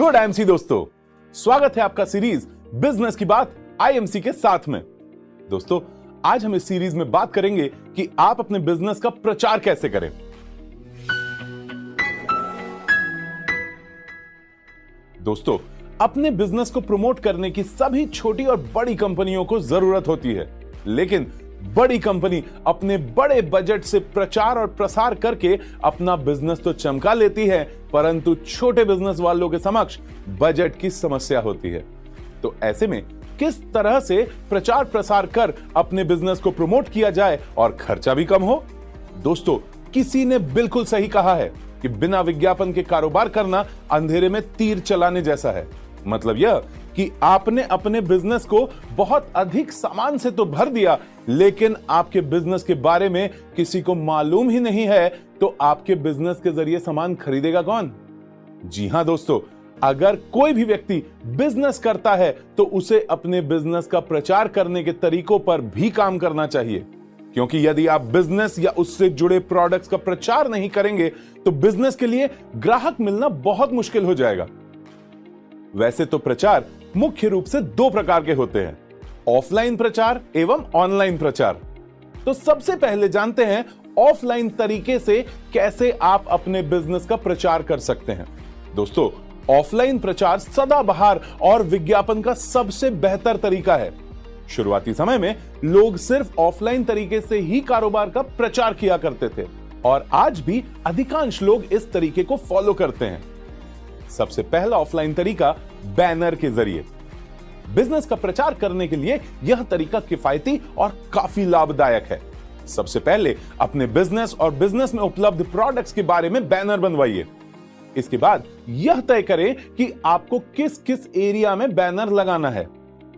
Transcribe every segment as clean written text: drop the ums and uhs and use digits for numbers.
Good IMC दोस्तों, स्वागत है आपका सीरीज बिजनेस की बात आईएमसी के साथ में। दोस्तों, आज हम इस सीरीज में बात करेंगे कि आप अपने बिजनेस का प्रचार कैसे करें। दोस्तों, अपने बिजनेस को प्रमोट करने की सभी छोटी और बड़ी कंपनियों को जरूरत होती है, लेकिन बड़ी कंपनी अपने बड़े बजट से प्रचार और प्रसार करके अपना बिजनेस तो चमका लेती है, परंतु छोटे बिजनेस वालों के समक्ष बजट की समस्या होती है। तो ऐसे में किस तरह से प्रचार प्रसार कर अपने बिजनेस को प्रमोट किया जाए और खर्चा भी कम हो? दोस्तों, किसी ने बिल्कुल सही कहा है कि बिना विज्ञापन के कारोबार करना अंधेरे में तीर चलाने जैसा है। मतलब यह कि आपने अपने बिजनेस को बहुत अधिक सामान से तो भर दिया, लेकिन आपके बिजनेस के बारे में किसी को मालूम ही नहीं है, तो आपके बिजनेस के जरिए सामान खरीदेगा कौन? जी हां दोस्तों, अगर कोई भी व्यक्ति बिजनेस करता है तो उसे अपने बिजनेस का प्रचार करने के तरीकों पर भी काम करना चाहिए, क्योंकि यदि आप बिजनेस या उससे जुड़े प्रोडक्ट्स का प्रचार नहीं करेंगे तो बिजनेस के लिए ग्राहक मिलना बहुत मुश्किल हो जाएगा। वैसे तो प्रचार मुख्य रूप से दो प्रकार के होते हैं, ऑफलाइन प्रचार एवं ऑनलाइन प्रचार। तो सबसे पहले जानते हैं ऑफलाइन तरीके से कैसे आप अपने बिजनेस का प्रचार कर सकते हैं। दोस्तों, ऑफलाइन प्रचार सदाबहार और विज्ञापन का सबसे बेहतर तरीका है। शुरुआती समय में लोग सिर्फ ऑफलाइन तरीके से ही कारोबार का प्रचार किया करते थे और आज भी अधिकांश लोग इस तरीके को फॉलो करते हैं। सबसे पहला ऑफलाइन तरीका बैनर के जरिए। बिजनेस का प्रचार करने के लिए यह तरीका किफायती और काफी लाभदायक है। सबसे पहले अपने बिजनेस और बिजनेस में उपलब्ध प्रोडक्ट्स के बारे में बैनर बनवाइए। इसके बाद यह तय करें कि आपको किस किस एरिया में बैनर लगाना है।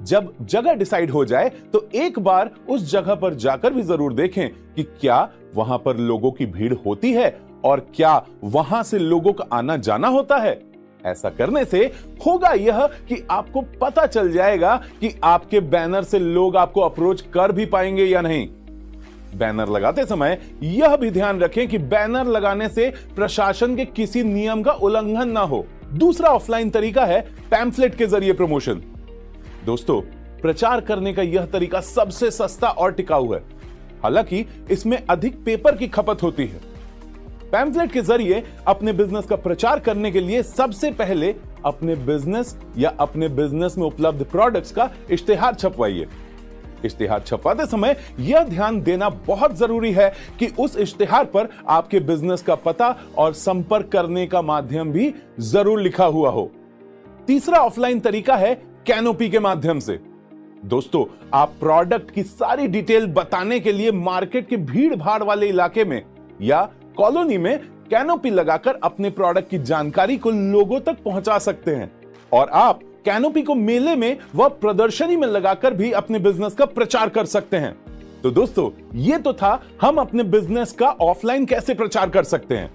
जब जगह डिसाइड हो जाए तो एक बार उस जगह पर जाकर भी जरूर देखें कि क्या वहां पर लोगों की भीड़ होती है और क्या वहां से लोगों का आना जाना होता है। ऐसा करने से होगा यह कि आपको पता चल जाएगा कि आपके बैनर से लोग आपको अप्रोच कर भी पाएंगे या नहीं। बैनर लगाते समय यह भी ध्यान रखें कि बैनर लगाने से प्रशासन के किसी नियम का उल्लंघन ना हो। दूसरा ऑफलाइन तरीका है पैम्फलेट के जरिए प्रमोशन। दोस्तों, प्रचार करने का यह तरीका सबसे सस्ता और टिकाऊ है, हालांकि इसमें अधिक पेपर की खपत होती है। पैम्फलेट के जरिए अपने बिजनेस का प्रचार करने के लिए सबसे पहले अपने बिजनेस या अपने बिजनेस में उपलब्ध प्रोडक्ट्स का इश्तिहार छपवाइए। इश्तिहार छपवाते समय यह ध्यान देना बहुत जरूरी है कि उस इश्तिहार पर आपके बिजनेस का पता और संपर्क करने का माध्यम भी जरूर लिखा हुआ हो। तीसरा ऑफलाइन तरीका है कैनोपी के माध्यम से। दोस्तों, आप प्रोडक्ट की सारी डिटेल बताने के लिए मार्केट के भीड़ भाड़ वाले इलाके में या कॉलोनी में कैनोपी लगाकर अपने प्रोडक्ट की जानकारी को लोगों तक पहुंचा सकते हैं और आप कैनोपी को मेले में व प्रदर्शनी में लगाकर भी अपने बिजनेस का प्रचार कर सकते हैं। तो दोस्तों, ये तो था हम अपने बिजनेस का ऑफलाइन कैसे प्रचार कर सकते हैं।